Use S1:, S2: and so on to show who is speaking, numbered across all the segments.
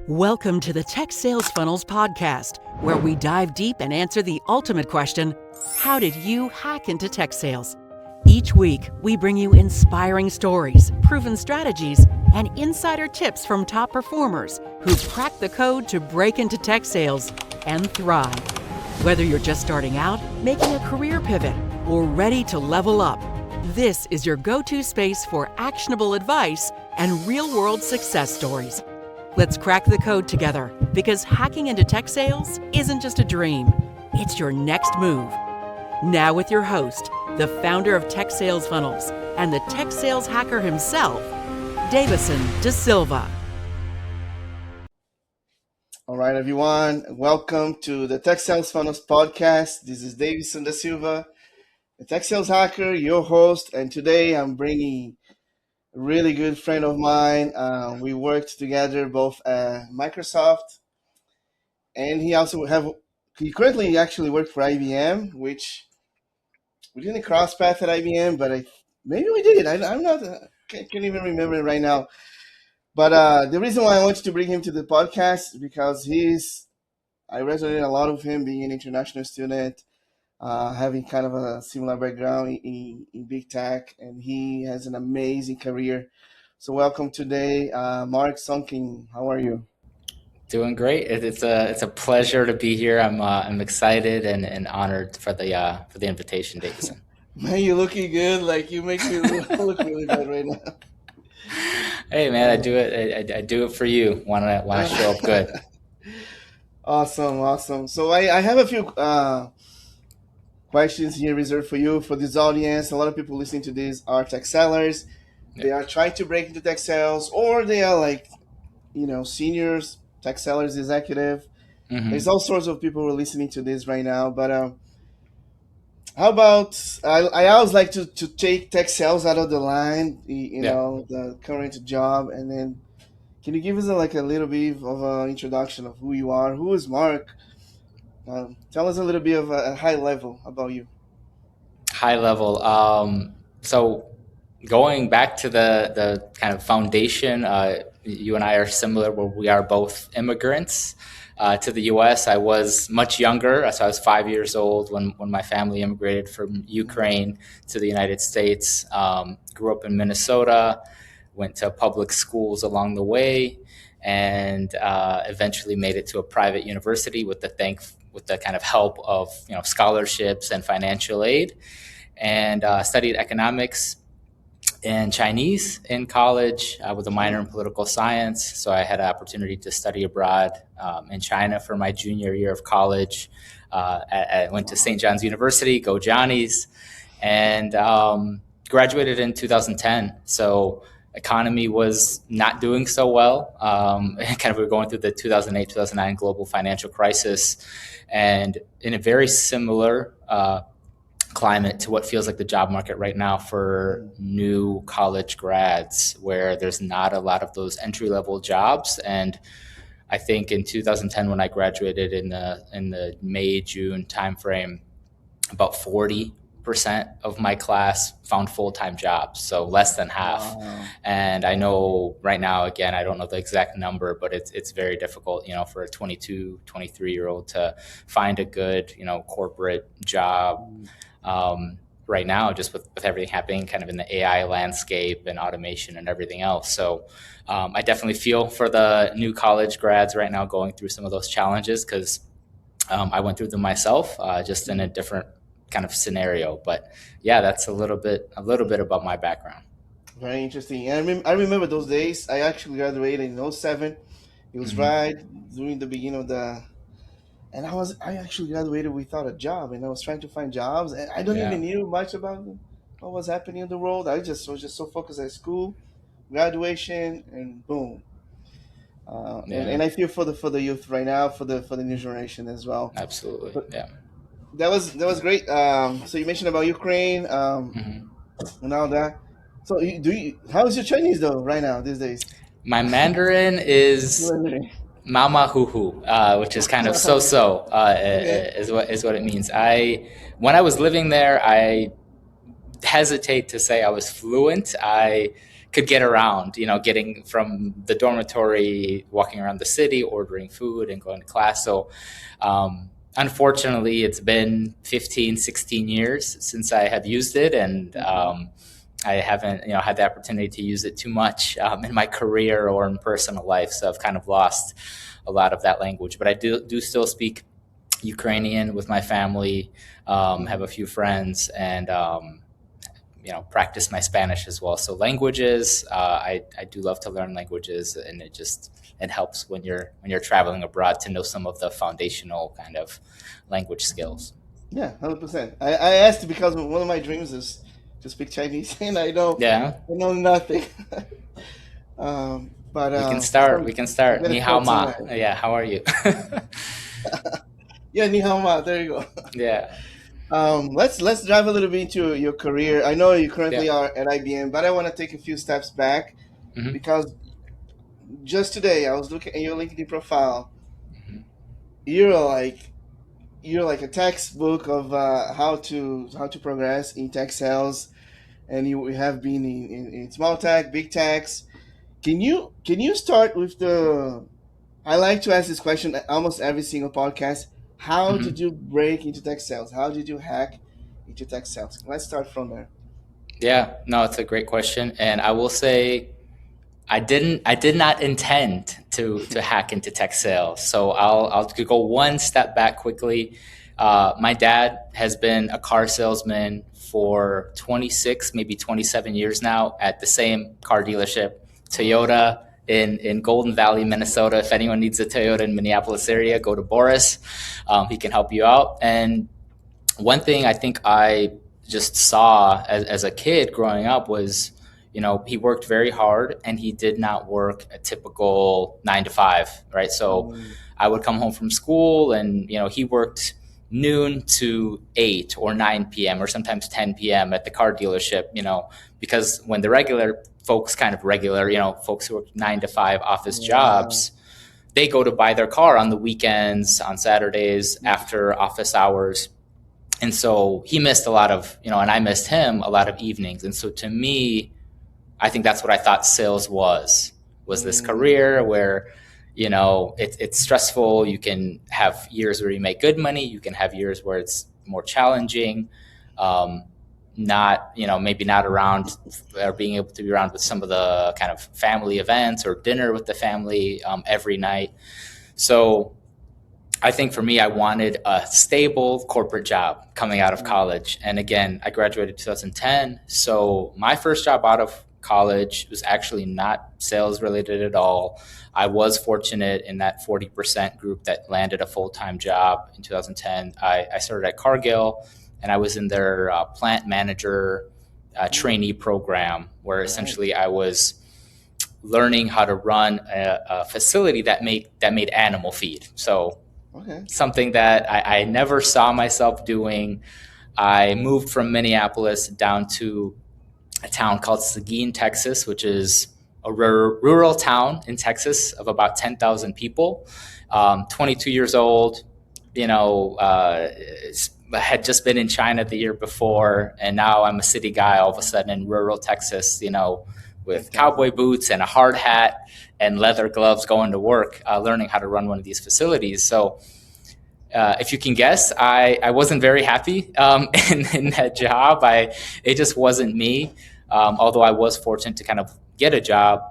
S1: Welcome to the TechSales Funnels Podcast, where we dive deep and answer the ultimate question, how did you hack into tech sales? Each week, we bring you inspiring stories, proven strategies, and insider tips from top performers who've cracked the code to break into tech sales and thrive. Whether you're just starting out, making a career pivot, or ready to level up, this is your go-to space for actionable advice and real-world success stories. Let's crack the code together, because hacking into tech sales isn't just a dream, it's your next move. Now with your host, the founder of TechSales Funnels and the tech sales hacker himself, Dayvisson DaSilva.
S2: All right, everyone. Welcome to the TechSales Funnels Podcast. This is Dayvisson DaSilva, the tech sales hacker, your host, and today I'm bringing a really good friend of mine. We worked together both at Microsoft, and he currently actually worked for IBM, which we didn't cross path at IBM, but maybe we did. I'm not, can't even remember it right now. But the reason why I wanted to bring him to the podcast is because I resonate a lot with him being an international student, having kind of a similar background in big tech, and he has an amazing career. So welcome today, Mark Sonkin. How are you?
S3: Doing great. It's a pleasure to be here. I'm excited and honored for the invitation, Dayvisson.
S2: Man, you're looking good. Like, you make me look really good right now.
S3: Hey man, I do it for you. Want to show up good.
S2: Awesome. So I have a few questions here reserved for you, for this audience. A lot of people listening to this are tech sellers.
S3: Yeah.
S2: They are trying to break into tech sales, or they are like, seniors, tech sellers, executive.
S3: Mm-hmm.
S2: There's all sorts of people who are listening to this right now. But how about, I always like to take tech sales out of the line, the current job, and then can you give us a little bit of an introduction of who you are? Who is Mark? Tell us a little bit of a high level about you.
S3: High level. So going back to the kind of foundation, you and I are similar, where we are both immigrants to the U.S. I was much younger, so I was 5 years old when my family immigrated from Ukraine to the United States. Grew up in Minnesota, went to public schools along the way, and eventually made it to a private university with the kind of help of scholarships and financial aid, and studied economics and Chinese in college with a minor in political science. So I had an opportunity to study abroad in China for my junior year of college. I went to St. John's University, go Johnnies, and graduated in 2010. So economy was not doing so well. We were going through the 2008, 2009 global financial crisis, and in a very similar climate to what feels like the job market right now for new college grads, where there's not a lot of those entry-level jobs. And I think in 2010, when I graduated in the May, June timeframe, about 40% of my class found full-time jobs, so less than half. Wow. And I know right now, again, I don't know the exact number, but it's very difficult, for a 22, 23-year-old to find a good, corporate job. Right now, just with everything happening kind of in the AI landscape and automation and everything else. So I definitely feel for the new college grads right now going through some of those challenges, because I went through them myself, just in a different kind of scenario. But yeah, that's a little bit about my background.
S2: Very interesting. And I remember those days. I actually graduated in 2007. It was right during the beginning of and I actually graduated without a job, and I was trying to find jobs, and I don't even knew much about what was happening in the world. I was just so focused at school, graduation, and boom. And I feel for the youth right now, for the new generation as well.
S3: Absolutely.
S2: But
S3: yeah.
S2: That was great. So you mentioned about Ukraine, and all that. So how is your Chinese though right now these days?
S3: My Mandarin is Mama Hu Hu, which is kind of so-so, is what it means. When I was living there, I hesitate to say I was fluent. I could get around, getting from the dormitory, walking around the city, ordering food and going to class. So unfortunately, it's been 15, 16 years since I have used it. And I haven't, had the opportunity to use it too much in my career or in personal life. So I've kind of lost a lot of that language. But I do still speak Ukrainian with my family, have a few friends, and practice my Spanish as well. So languages, I do love to learn languages, and it helps when you're traveling abroad to know some of the foundational kind of language skills.
S2: Yeah, 100%. I asked because one of my dreams is to speak Chinese, and I know nothing. But
S3: we can start. Ni hao ma. Yeah, how are you?
S2: Yeah, ni hao ma. There you go.
S3: Yeah.
S2: Let's dive a little bit into your career. I know you currently are at IBM, but I want to take a few steps back because just today I was looking at your LinkedIn profile. You're like a textbook of how to progress in tech sales, and you have been in small tech, big techs. Can you start with the? I like to ask this question at almost every single podcast. How did you break into tech sales? How did you hack into tech sales? Let's start from there.
S3: Yeah, no, it's a great question, and I will say, I did not intend to hack into tech sales. So I'll go one step back quickly. My dad has been a car salesman for 26, maybe 27 years now at the same car dealership, Toyota in Golden Valley, Minnesota. If anyone needs a Toyota in Minneapolis area, go to Boris. He can help you out. And one thing I think I just saw as a kid growing up was, he worked very hard and he did not work a typical 9 to 5, right? So I would come home from school and, he worked noon to 8 or 9 p.m. or sometimes 10 p.m. at the car dealership, because when the regular folks, folks who work 9 to 5 office jobs, they go to buy their car on the weekends, on Saturdays, after office hours. And so he missed a lot of, and I missed him a lot of evenings. And so to me, I think that's what I thought sales was this career where, it's stressful. You can have years where you make good money. You can have years where it's more challenging. Maybe not around or being able to be around with some of the kind of family events or dinner with the family every night. So I think for me, I wanted a stable corporate job coming out of college. And again, I graduated in 2010. So my first job out of college was actually not sales related at all. I was fortunate in that 40% group that landed a full-time job in 2010. I started at Cargill, and I was in their plant manager trainee program, where essentially I was learning how to run a facility that made animal feed. So something that I never saw myself doing. I moved from Minneapolis down to a town called Seguin, Texas, which is a rural town in Texas of about 10,000 people. 22 years old, had just been in China the year before, and now I'm a city guy all of a sudden in rural Texas, with cowboy boots and a hard hat and leather gloves going to work, learning how to run one of these facilities. So if you can guess, I wasn't very happy in that job. It just wasn't me. Although I was fortunate to kind of get a job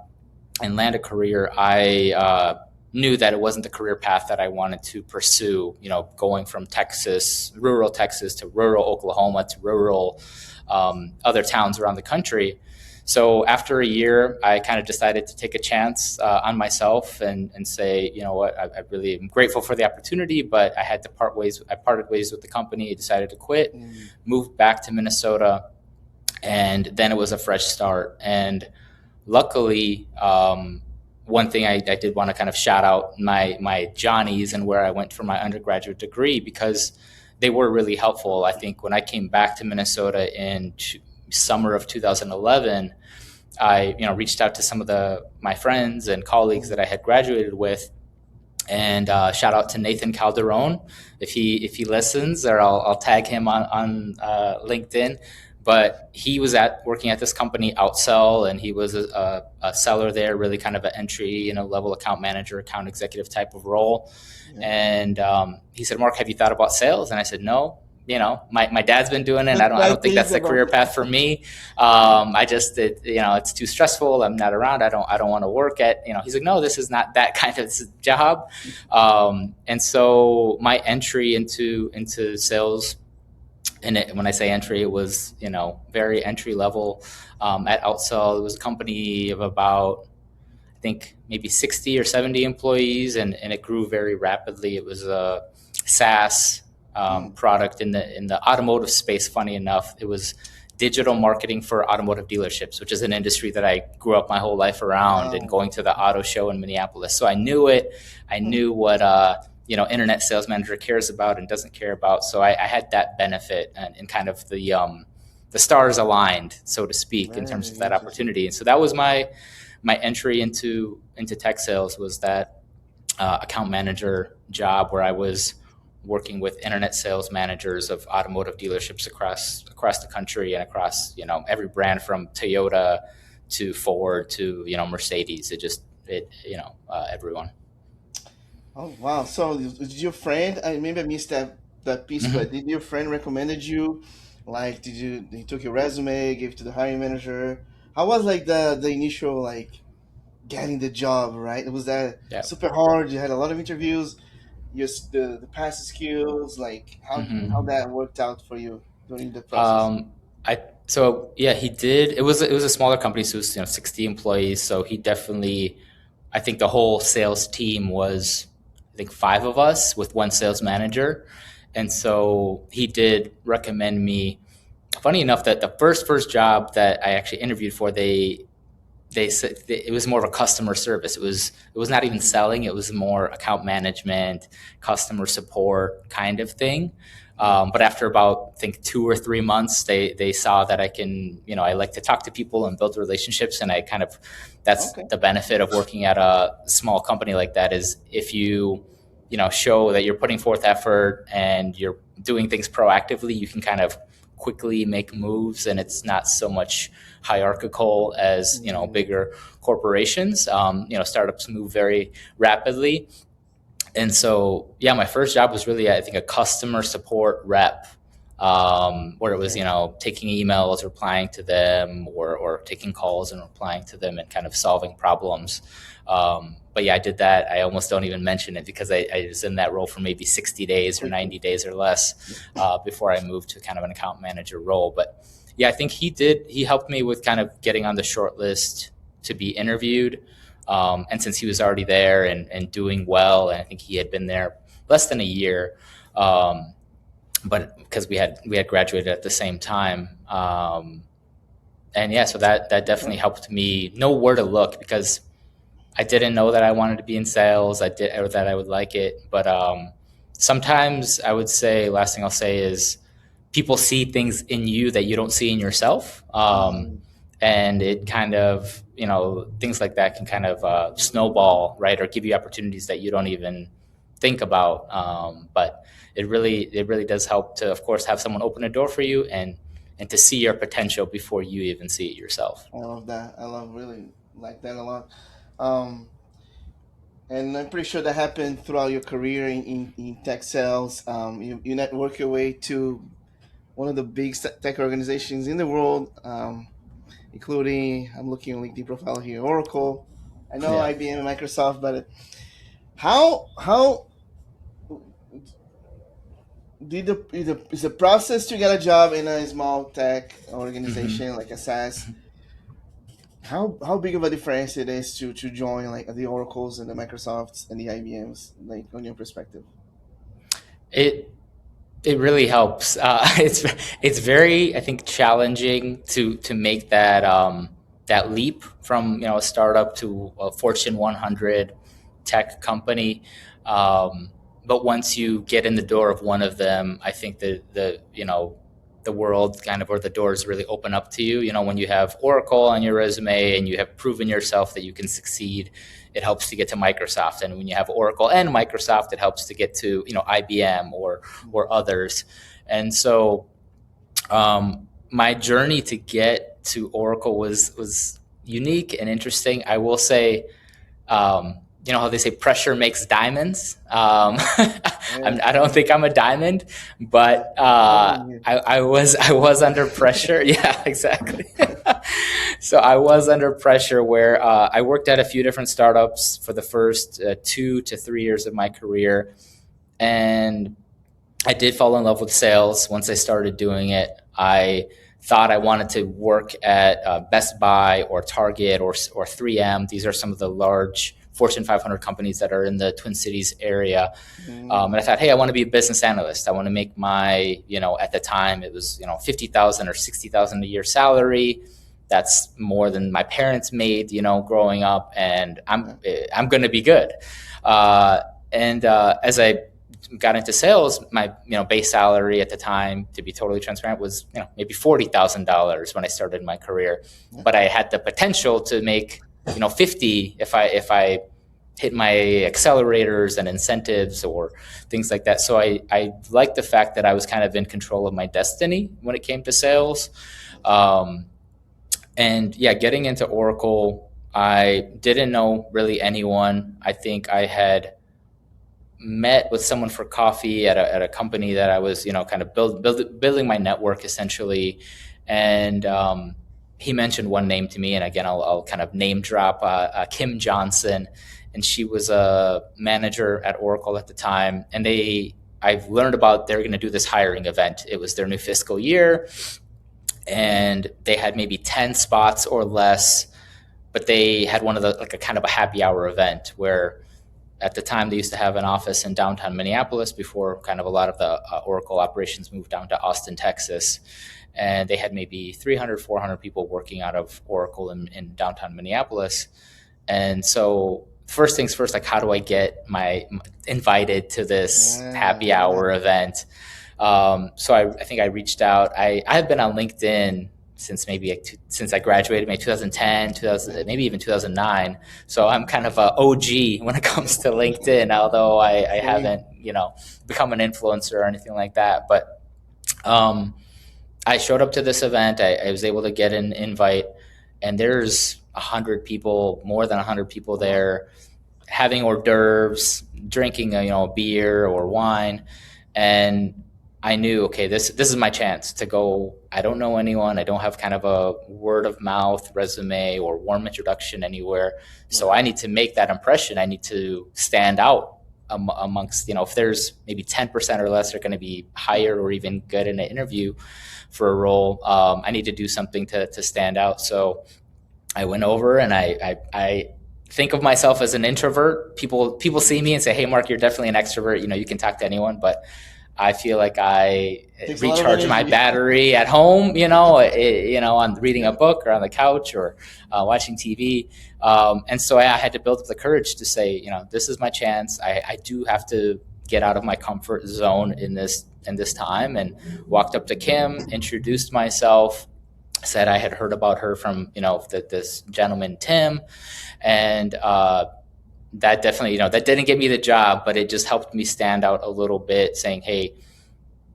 S3: and land a career, I knew that it wasn't the career path that I wanted to pursue, going from rural Texas to rural Oklahoma to rural other towns around the country. So after a year, I kind of decided to take a chance on myself and say, you know what, I really am grateful for the opportunity, but I had to part ways. I parted ways with the company, decided to quit, moved back to Minnesota, and then it was a fresh start. And luckily, one thing I did want to kind of shout out my Johnnies and where I went for my undergraduate degree, because they were really helpful. I think when I came back to Minnesota in summer of 2011, I reached out to some of my friends and colleagues that I had graduated with, and shout out to Nathan Calderon if he listens, or I'll tag him on LinkedIn. But he was working at this company, Outsell, and he was a seller there, really kind of an entry, level account manager, account executive type of role. Yeah. And he said, Mark, have you thought about sales? And I said, no. My dad's been doing it. And I don't think that's the career path for me. It's too stressful. I'm not around. I don't want to work at, he's like, no, this is not that kind of job. And so my entry into sales, and when I say entry, it was, very entry level at Outsell. It was a company of about, I think, maybe 60 or 70 employees, and it grew very rapidly. It was a SaaS product in the automotive space. Funny enough, it was digital marketing for automotive dealerships, which is an industry that I grew up my whole life around, and going to the auto show in Minneapolis. So I knew it. I knew what internet sales manager cares about and doesn't care about. So I had that benefit, and kind of the stars aligned, so to speak, in terms of that opportunity. And so that was my entry into tech sales, was that account manager job, where I was working with internet sales managers of automotive dealerships across the country, and across every brand from Toyota to Ford to Mercedes. Everyone.
S2: Oh wow! So did your friend? Maybe I missed that piece, but did your friend recommended you? Like, he took your resume, gave it to the hiring manager? How was like the initial getting the job? Right? Was that super hard? You had a lot of interviews. Just the past skills, how that worked out for you during the process?
S3: He did. It was a smaller company, so it was 60 employees. So he definitely, I think the whole sales team was, I think, 5 of us with 1 sales manager, and so he did recommend me. Funny enough, that the first job that I actually interviewed for, they said it was more of a customer service. It was not even selling. It was more account management, customer support kind of thing. But after about, I think, 2 or 3 months, they saw that I can, I like to talk to people and build relationships. And that's the benefit of working at a small company like that, is if you show that you're putting forth effort and you're doing things proactively, you can kind of quickly make moves, and it's not so much hierarchical as bigger corporations. Startups move very rapidly, and so my first job was really, I think, a customer support rep, where it was taking emails, replying to them, or taking calls and replying to them, and kind of solving problems. But I did that. I almost don't even mention it, because I was in that role for maybe 60 days or 90 days or less before I moved to kind of an account manager role. But I think he helped me with kind of getting on the short list to be interviewed. And since he was already there and doing well, and I think he had been there less than a year, but because we had graduated at the same time. So that definitely helped me know where to look, because I didn't know that I wanted to be in sales. Or that I would like it. But sometimes I would say, last thing I'll say is, people see things in you that you don't see in yourself. And it kind of, things like that can kind of snowball, right? Or give you opportunities that you don't even think about. But it really does help to, of course, have someone open a door for you, and to see your potential before you even see it yourself.
S2: I love that. Really like that a lot. And I'm pretty sure that happened throughout your career in tech sales. You network your way to one of the big tech organizations in the world, including, I'm looking at LinkedIn profile here, Oracle. I know IBM and Microsoft, but how is the process to get a job in a small tech organization like a SaaS? How big of a difference it is to join the Oracles and the Microsofts and the IBMs, on your perspective?
S3: It really helps. It's very, I think, challenging to make that leap from a startup to a Fortune 100 tech company. But once you get in the door of one of them, I think the world kind of, or the doors really open up to you. When you have Oracle on your resume and you have proven yourself that you can succeed, it helps to get to Microsoft. And when you have Oracle and Microsoft, it helps to get to IBM or others. And so my journey to get to Oracle was unique and interesting. I will say, you know how they say pressure makes diamonds. I don't think I'm a diamond, but I was under pressure. Yeah, exactly. So I was under pressure where I worked at a few different startups for the first 2 to 3 years of my career, and I did fall in love with sales once I started doing it. I thought I wanted to work at Best Buy or Target or 3M. These are some of the large Fortune 500 companies that are in the Twin Cities area. And I thought, hey, I want to be a business analyst. I want to make my, at the time it was, $50,000 or $60,000 a year salary. That's more than my parents made, growing up, and I'm going to be good. As I got into sales, my base salary at the time, to be totally transparent, was maybe $40,000 when I started my career, but I had the potential to make 50 if I hit my accelerators and incentives or things like that. So I liked the fact that I was kind of in control of my destiny when it came to sales. Getting into Oracle, I didn't know really anyone. I think I had met with someone for coffee at a company that I was, kind of building my network essentially. And he mentioned one name to me, and again, I'll kind of name drop Kim Johnson, and she was a manager at Oracle at the time. And I've learned about they're going to do this hiring event. It was their new fiscal year, and they had maybe 10 spots or less, but they had one of the like a kind of a happy hour event where at the time they used to have an office in downtown Minneapolis before kind of a lot of the Oracle operations moved down to Austin, Texas. And they had maybe 300, 400 people working out of Oracle in downtown Minneapolis. And so first things first, like how do I get invited to this happy hour event? So I think I reached out. I have been on LinkedIn since since I graduated, maybe 2010, maybe even 2009. So I'm kind of a OG when it comes to LinkedIn, although I haven't, become an influencer or anything like that. But I showed up to this event. I was able to get an invite, and there's 100 people, more than 100 people there, having hors d'oeuvres, drinking a beer or wine, and I knew, okay, this is my chance to go. I don't know anyone. I don't have kind of a word of mouth resume or warm introduction anywhere. So I need to make that impression. I need to stand out amongst, if there's maybe 10% or less are going to be hired or even good in an interview for a role, I need to do something to stand out. So I went over and I think of myself as an introvert. People see me and say, hey, Mark, you're definitely an extrovert. You can talk to anyone, but I feel like I recharge my battery at home, on reading a book or on the couch or watching TV. And so I had to build up the courage to say, this is my chance. I do have to get out of my comfort zone in this time, and walked up to Kim, introduced myself, said I had heard about her from, this gentleman, Tim. And that definitely, that didn't get me the job, but it just helped me stand out a little bit, saying, hey,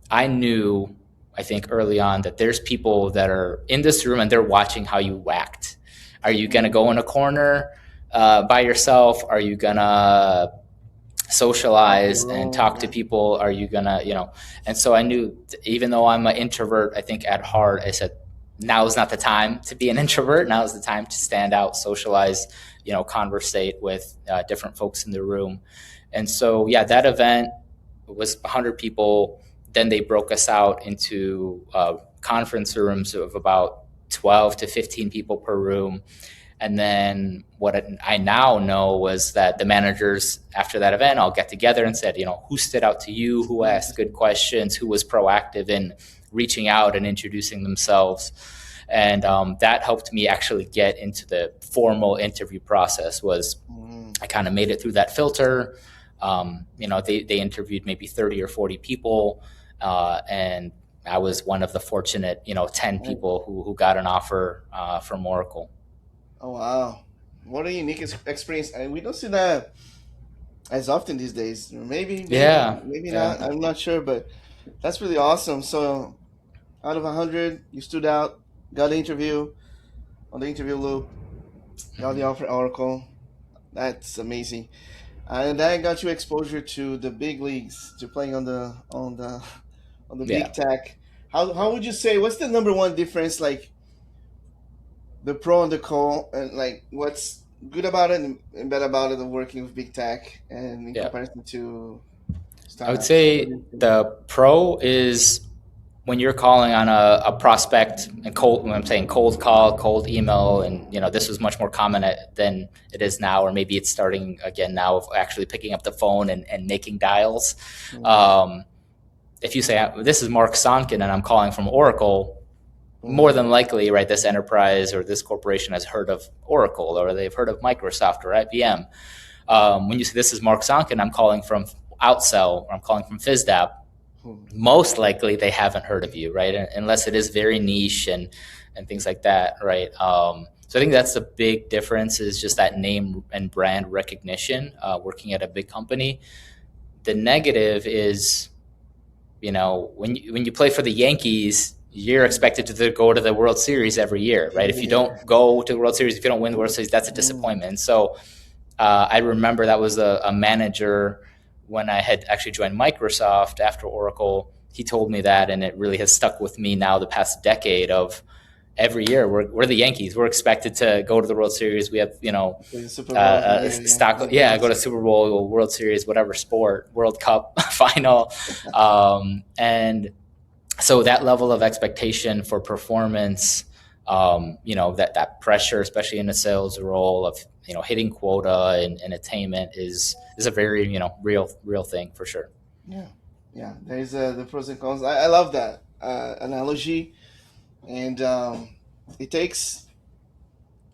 S3: I knew, I think early on, that there's people that are in this room and they're watching how you act. Are you going to go in a corner by yourself? Are you going to socialize and talk to people? Are you going to, and so I knew, even though I'm an introvert, I think at heart, I said, now is not the time to be an introvert. Now is the time to stand out, socialize, conversate with different folks in the room. And so, that event was 100 people. Then they broke us out into conference rooms of about 12 to 15 people per room. And then what I now know was that the managers after that event all get together and said, who stood out to you, who asked good questions, who was proactive in reaching out and introducing themselves. And that helped me actually get into the formal interview process. I kind of made it through that filter. They interviewed maybe 30 or 40 people. And I was one of the fortunate, 10 people who got an offer from Oracle.
S2: Oh, wow. What a unique experience. And we don't see that as often these days. Maybe not. I'm not sure, but that's really awesome. So out of 100, you stood out, got the interview on the interview loop, got the offer Oracle. That's amazing. And that got you exposure to the big leagues, to playing on the
S3: Yeah.
S2: big tech. How would you say, what's the number one difference, like the pro and the con, and like what's good about it and bad about it of working with big tech and in
S3: Yeah.
S2: comparison to
S3: I would
S2: startups?
S3: say the pro is when you're calling on a prospect and when I'm saying cold call, cold email, and this was much more common than it is now, or maybe it's starting again now of actually picking up the phone and making dials. If you say, this is Mark Sonkin and I'm calling from Oracle, more than likely, right, this enterprise or this corporation has heard of Oracle, or they've heard of Microsoft or IBM. When you say, this is Mark Sonkin, I'm calling from Outsell, or I'm calling from FizzDAP, most likely they haven't heard of you, right? Unless it is very niche and things like that, right? So I think that's the big difference, is just that name and brand recognition, working at a big company. The negative is, when you play for the Yankees, you're expected to go to the World Series every year, right? If you don't go to the World Series, if you don't win the World Series, that's a disappointment. So I remember that was a manager when I had actually joined Microsoft after Oracle. He told me that, and it really has stuck with me now the past decade of every year we're the Yankees. We're expected to go to the World Series. We have, stock. Yeah, go to Super Bowl, World Series, whatever sport, World Cup final. And so that level of expectation for performance, that pressure, especially in a sales role of, hitting quota and attainment is a very, real thing for sure.
S2: Yeah. There's the pros and cons. I love that analogy, and it takes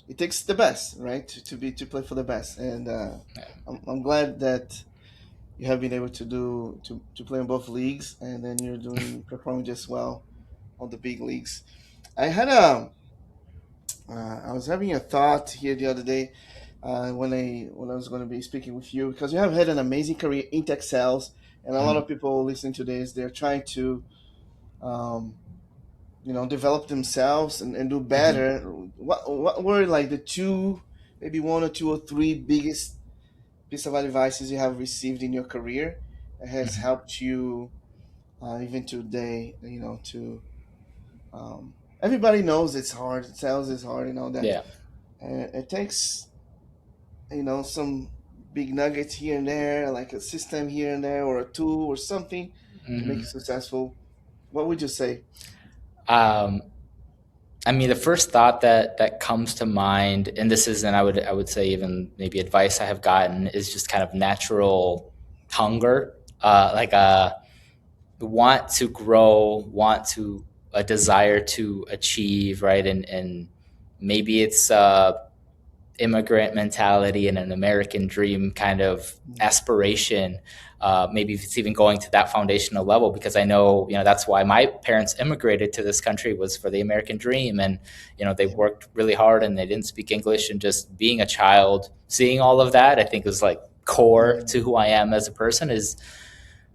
S2: the best, right, to play for the best. And I'm glad that you have been able to play in both leagues, and then you're performing just well on the big leagues. I was having a thought here the other day, when I was going to be speaking with you, because you have had an amazing career in tech sales, and a lot of people listening to this, they're trying to um, develop themselves and do better. What were like the two, maybe one or two or three biggest piece of advices you have received in your career that has helped you, even today? Everybody knows it's hard. Sales is hard, that.
S3: Yeah.
S2: It takes, some big nuggets here and there, like a system here and there, or a tool or something to make you successful. What would you say?
S3: I mean, the first thought that comes to mind, and this isn't, I would say even maybe advice I have gotten, is just kind of natural hunger, like a want to grow, a desire to achieve, right? And maybe it's immigrant mentality and an American dream kind of aspiration. Maybe if it's even going to that foundational level, because I know, that's why my parents immigrated to this country, was for the American dream. And, they worked really hard and they didn't speak English, and just being a child, seeing all of that, I think was like core to who I am as a person, is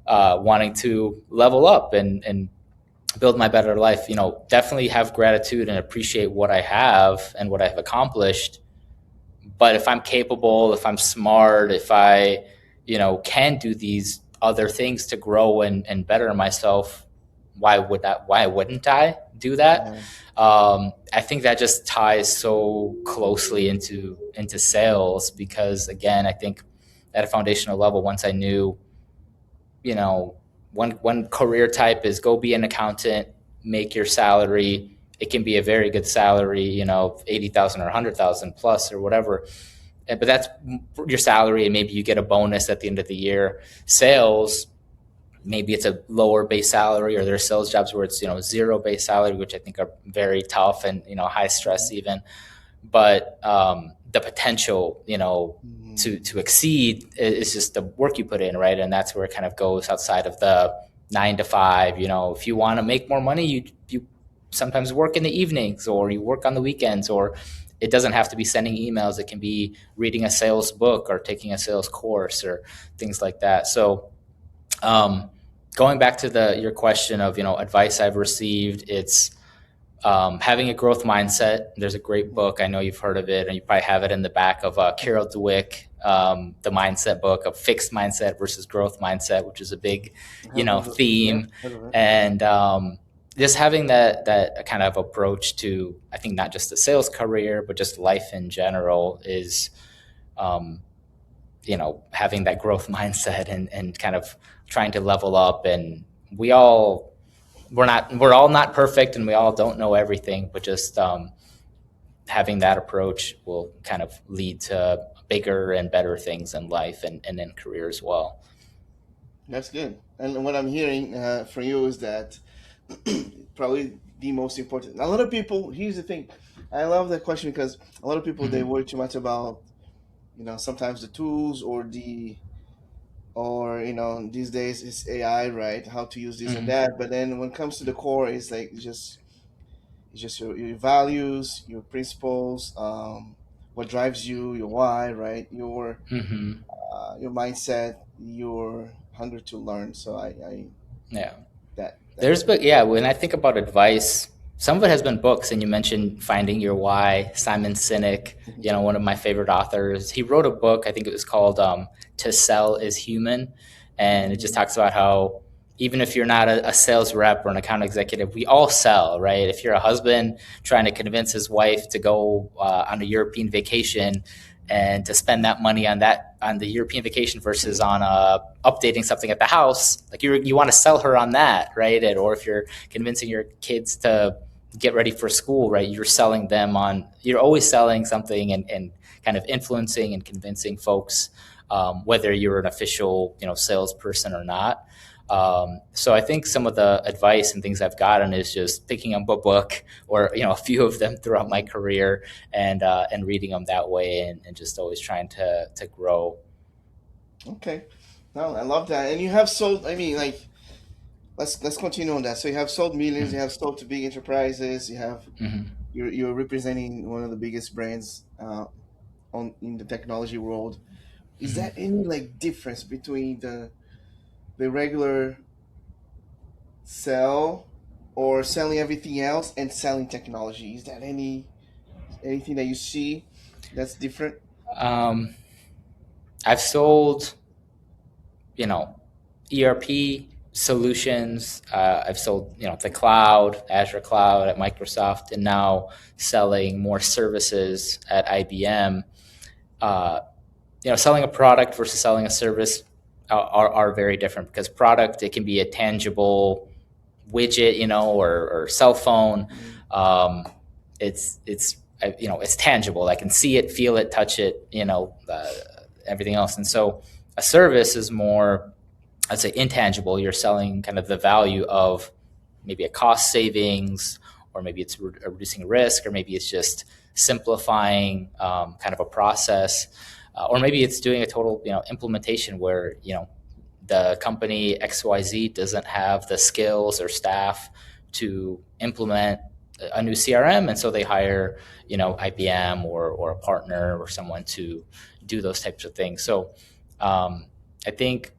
S3: wanting to level up and build my better life. Definitely have gratitude and appreciate what I have and what I've accomplished. But if I'm capable, if I'm smart, if I, can do these other things to grow and better myself, why wouldn't I do that? I think that just ties so closely into sales, because again, I think at a foundational level, once I knew, one career type is go be an accountant, make your salary. It can be a very good salary, 80,000 or 100,000 plus or whatever. But that's your salary, and maybe you get a bonus at the end of the year. Sales, maybe it's a lower base salary, or there are sales jobs where it's, zero base salary, which I think are very tough and, high stress even. But the potential, to exceed is just the work you put in, right? And that's where it kind of goes outside of the 9 to 5. If you want to make more money, you sometimes work in the evenings, or you work on the weekends, or it doesn't have to be sending emails. It can be reading a sales book or taking a sales course or things like that. So going back to your question of, advice I've received, it's having a growth mindset. There's a great book, I know you've heard of it, and you probably have it in the back of Carol Dweck, the mindset book of fixed mindset versus growth mindset, which is a big, theme. And just having that kind of approach to, I think, not just the sales career, but just life in general is, having that growth mindset and kind of trying to level up. And we're all not perfect, and we all don't know everything, but just having that approach will kind of lead to bigger and better things in life and in career as well.
S2: That's good. And what I'm hearing from you is that probably the most important. A lot of people, here's the thing. I love that question because a lot of people, they worry too much about, sometimes the tools or these days it's AI, right? How to use this and that. But then when it comes to the core, it's like, it's just your values, your principles, what drives you, your why, right? Your mindset, your hunger to learn. So
S3: when I think about advice, some of it has been books, and you mentioned Finding Your Why. Simon Sinek, one of my favorite authors, he wrote a book, I think it was called To Sell is Human, and it just talks about how even if you're not a sales rep or an account executive, we all sell, right? If you're a husband trying to convince his wife to go on a European vacation and to spend that money on the European vacation versus on updating something at the house, like you want to sell her on that, right? Or if you're convincing your kids to get ready for school, right? You're always selling something and kind of influencing and convincing folks, whether you're an official, salesperson or not. So I think some of the advice and things I've gotten is just picking up a book or, a few of them throughout my career and reading them that way and just always trying to grow.
S2: Okay. No, I love that. And you have sold, let's continue on that. So you have sold millions, you have sold to big enterprises, you have, you're representing one of the biggest brands, in the technology world. Is there any difference between the regular sell or selling everything else and selling technology? Is there anything that you see that's different?
S3: I've sold, ERP solutions. I've sold, the cloud, Azure cloud at Microsoft, and now selling more services at IBM. Selling a product versus selling a service are very different, because product, it can be a tangible widget, or cell phone. It's tangible. I can see it, feel it, touch it, everything else. And so a service is more, I'd say, intangible. You're selling kind of the value of maybe a cost savings, or maybe it's reducing risk, or maybe it's just simplifying kind of a process. Or maybe it's doing a total, implementation where, the company XYZ doesn't have the skills or staff to implement a new CRM. And so they hire, IBM or a partner or someone to do those types of things. So I think,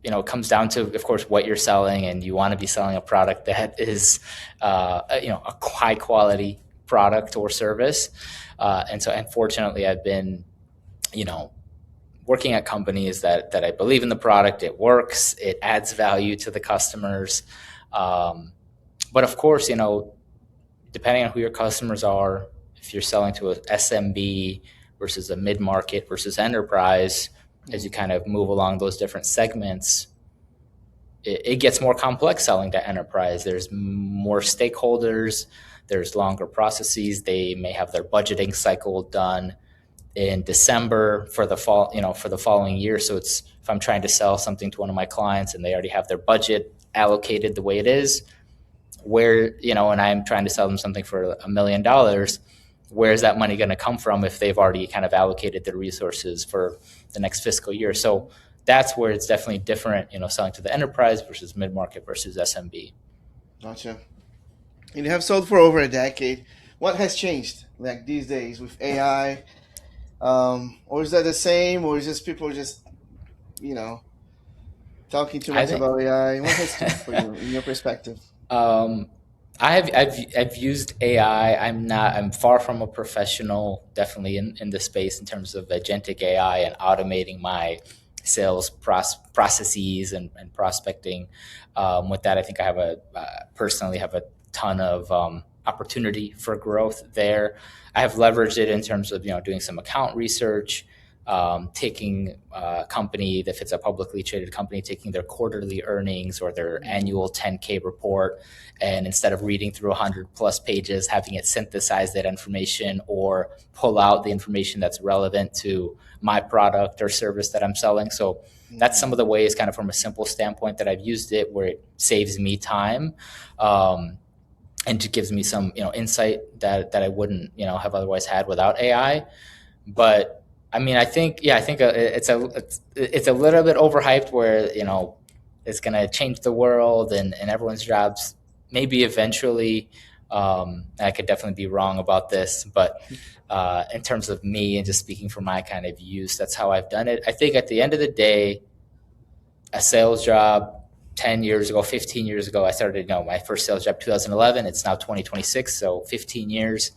S3: it comes down to, of course, what you're selling, and you want to be selling a product that is, a high quality product or service. And so unfortunately, I've been, working at companies that I believe in the product, it works, it adds value to the customers. But of course, depending on who your customers are, if you're selling to a SMB versus a mid-market versus enterprise, as you kind of move along those different segments, it gets more complex selling to enterprise. There's more stakeholders, there's longer processes. They may have their budgeting cycle done in December for the fall, for the following year. So if I'm trying to sell something to one of my clients and they already have their budget allocated the way it is, where, and I'm trying to sell them something for $1 million, where is that money going to come from if they've already kind of allocated their resources for the next fiscal year? So that's where it's definitely different, selling to the enterprise versus mid-market versus SMB.
S2: Gotcha. And you have sold for over a decade. What has changed these days with AI? Or is that the same, or is just people just, talking too
S3: I
S2: much
S3: think
S2: about AI? What has changed for you in your perspective?
S3: um, I've used AI. I'm far from a professional, definitely in the space in terms of agentic AI and automating my sales processes and prospecting. With that, I think I have personally have a ton of opportunity for growth there. I have leveraged it in terms of doing some account research, taking a company, if it's a publicly traded company, taking their quarterly earnings or their annual 10K report, and instead of reading through 100 plus pages, having it synthesize that information or pull out the information that's relevant to my product or service that I'm selling. So that's some of the ways, kind of from a simple standpoint, that I've used it, where it saves me time, and it gives me some insight that I wouldn't have otherwise had without AI. But I mean, I think it's a little bit overhyped, where it's going to change the world and everyone's jobs. Maybe eventually. I could definitely be wrong about this, but in terms of me and just speaking from my kind of use, that's how I've done it. I think at the end of the day, a sales job 10 years ago, 15 years ago, I started, my first sales job 2011. It's now 2026, so 15 years.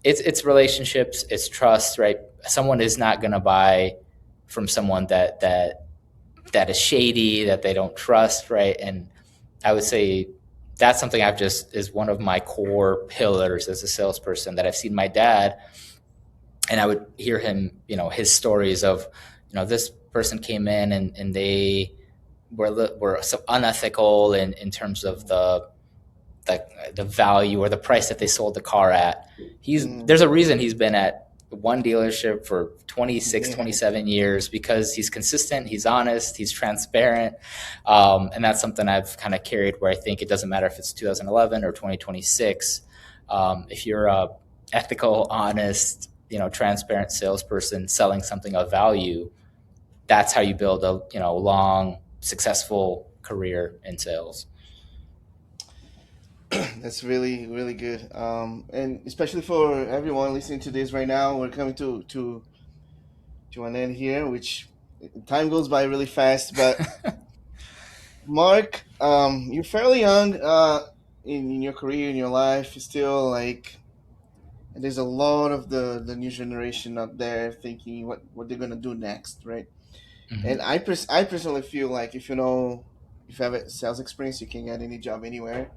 S3: It's relationships, it's trust, right? Someone is not going to buy from someone that is shady, that they don't trust, right? And I would say that's something is one of my core pillars as a salesperson, that I've seen my dad, and I would hear him, his stories of, this person came in and they were so unethical in terms of the value or the price that they sold the car at. There's a reason he's been at one dealership for 26, 27 years, because he's consistent, he's honest, he's transparent. And that's something I've kind of carried, where I think it doesn't matter if it's 2011 or 2026. If you're a ethical, honest, transparent salesperson selling something of value, that's how you build a long, successful career in sales.
S2: That's really, really good. And especially for everyone listening to this right now, we're coming to an end here, which time goes by really fast. But Mark, you're fairly young in your career, in your life. You're still like, there's a lot of the new generation out there thinking what they're gonna do next, right?
S3: Mm-hmm.
S2: And I personally feel like if you have a sales experience, you can get any job anywhere.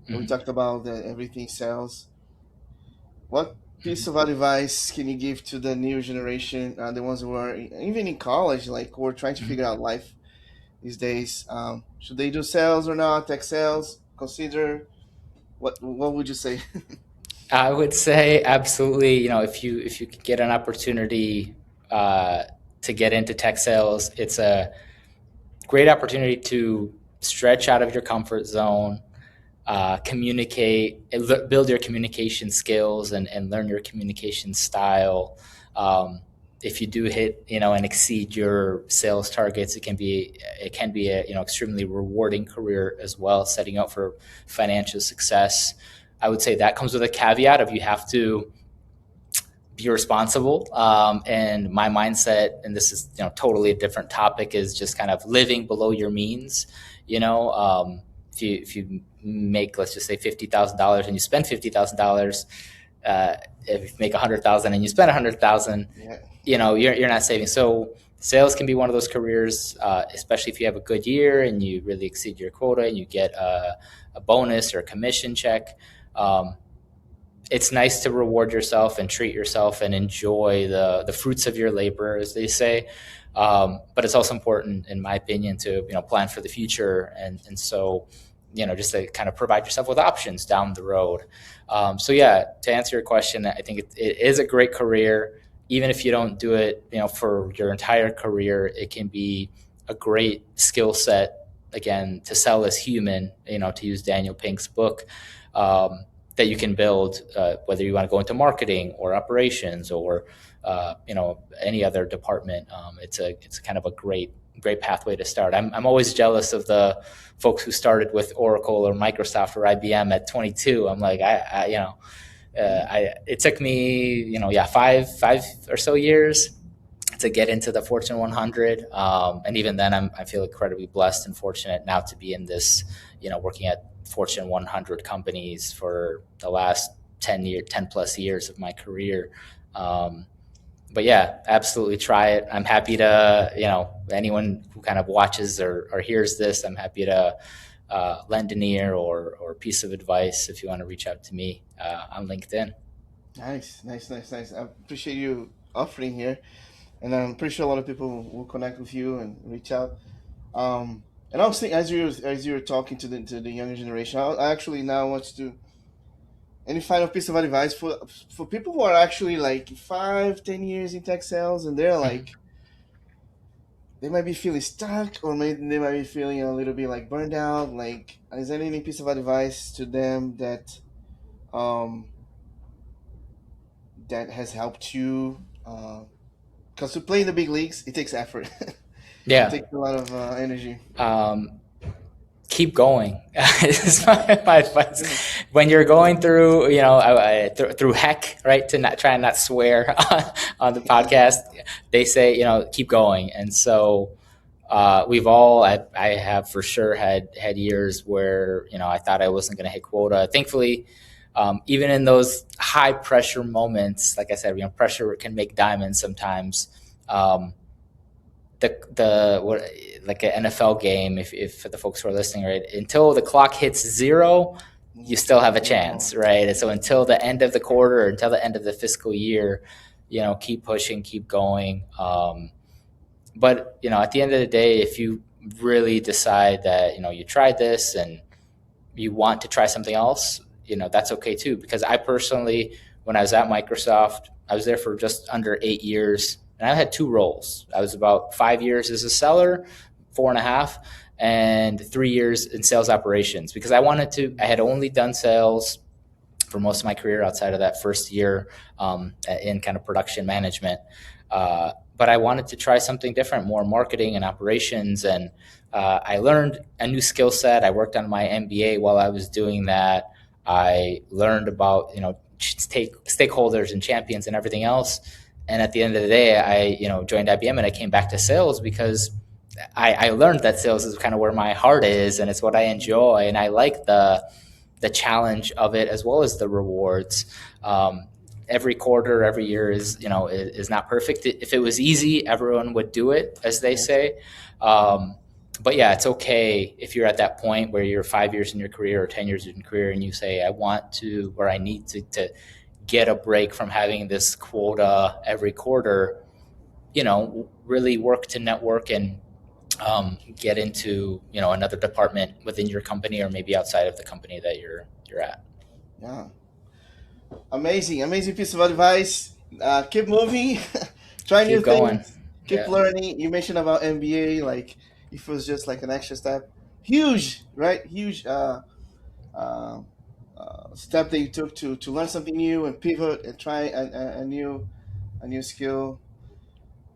S2: We talked about everything sales. What piece of advice can you give to the new generation, the ones who are even in college, like who are trying to figure out life these days? Should they do sales or not? Tech sales? Consider what would you say?
S3: I would say absolutely. If you could get an opportunity to get into tech sales, it's a great opportunity to stretch out of your comfort zone, communicate, build your communication skills, and learn your communication style. If you do hit, and exceed your sales targets, it can be a, extremely rewarding career as well, setting up for financial success. I would say that comes with a caveat of you have to be responsible. And my mindset, and this is totally a different topic, is just kind of living below your means. If you make, let's just say, $50,000 and you spend $50,000, if you make $100,000 and you spend $100,000, you're not saving. So sales can be one of those careers, especially if you have a good year and you really exceed your quota and you get a bonus or a commission check. It's nice to reward yourself and treat yourself and enjoy the fruits of your labor, as they say. But it's also important, in my opinion, to plan for the future, and so just to kind of provide yourself with options down the road. So yeah, to answer your question, I think it is a great career. Even if you don't do it, for your entire career, it can be a great skill set, again, to sell as human, to use Daniel Pink's book, that you can build, whether you want to go into marketing or operations or, any other department. It's kind of a great pathway to start. I'm always jealous of the folks who started with Oracle or Microsoft or IBM at 22. I'm like, it took me, 5 or so years to get into the Fortune 100. And even then, I feel incredibly blessed and fortunate now to be in this, working at Fortune 100 companies for the last 10 plus years of my career. But yeah, absolutely try it. I'm happy to, anyone who kind of watches or hears this, I'm happy to lend an ear or a piece of advice if you want to reach out to me on LinkedIn.
S2: Nice. I appreciate you offering here. And I'm pretty sure a lot of people will connect with you and reach out. And I was thinking, as you're talking to the younger generation, I actually now want to do any final piece of advice for people who are actually like 5-10 years in tech sales, and they're like, they might be feeling stuck, or maybe they might be feeling a little bit like burned out. Like, is there any piece of advice to them that that has helped you? Because to play in the big leagues, it takes effort.
S3: Yeah.
S2: It takes a lot of energy.
S3: Keep going. This is my advice. When you're going through, through heck, right? To try and not swear on the podcast, they say, keep going. And so we've all, I have for sure had years where, I thought I wasn't going to hit quota. Thankfully, even in those high pressure moments, like I said, pressure can make diamonds sometimes. Like an NFL game, if for the folks who are listening, right, until the clock hits 0, you still have a chance, right? And so until the end of the quarter, or until the end of the fiscal year, keep pushing, keep going. But at the end of the day, if you really decide that you tried this and you want to try something else, that's okay too. Because I personally, when I was at Microsoft, I was there for just under 8 years. And I had 2 roles. I was about 5 years as a seller, 4.5, and 3 years in sales operations, because I had only done sales for most of my career outside of that first year in kind of production management. But I wanted to try something different, more marketing and operations. And I learned a new skill set. I worked on my MBA while I was doing that. I learned about, stakeholders and champions and everything else. And at the end of the day, I joined IBM and I came back to sales because I learned that sales is kind of where my heart is, and it's what I enjoy, and I like the challenge of it as well as the rewards. Every quarter, every year is not perfect. If it was easy, everyone would do it, as they say. But yeah, it's okay if you're at that point where you're 5 years in your career or 10 years in your career and you say, I want to, or I need to get a break from having this quota every quarter, really work to network and get into, another department within your company or maybe outside of the company that you're at. Yeah.
S2: Amazing piece of advice. Keep moving, try new things, keep learning. You mentioned about MBA, like if it was just like an extra step, huge, right? Huge step that you took to learn something new and pivot and try a new skill.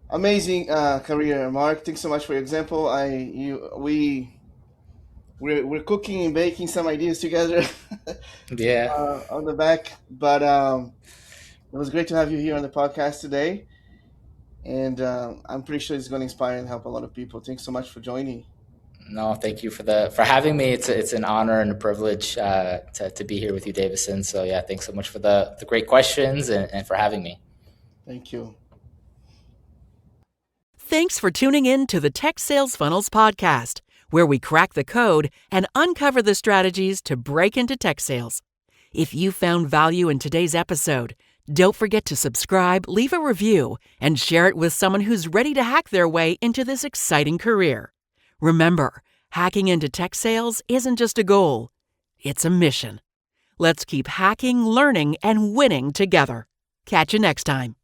S2: Amazing career, Mark. Thanks so much for your example. We're cooking and baking some ideas together.
S3: Yeah.
S2: On the back, but it was great to have you here on the podcast today, and I'm pretty sure it's going to inspire and help a lot of people. Thanks so much for joining.
S3: No, thank you for having me. It's an honor and a privilege to be here with you, Dayvisson. So yeah, thanks so much for the great questions and for having me.
S2: Thank you.
S1: Thanks for tuning in to the TechSales Funnels Podcast, where we crack the code and uncover the strategies to break into tech sales. If you found value in today's episode, don't forget to subscribe, leave a review, and share it with someone who's ready to hack their way into this exciting career. Remember, hacking into tech sales isn't just a goal, it's a mission. Let's keep hacking, learning, and winning together. Catch you next time.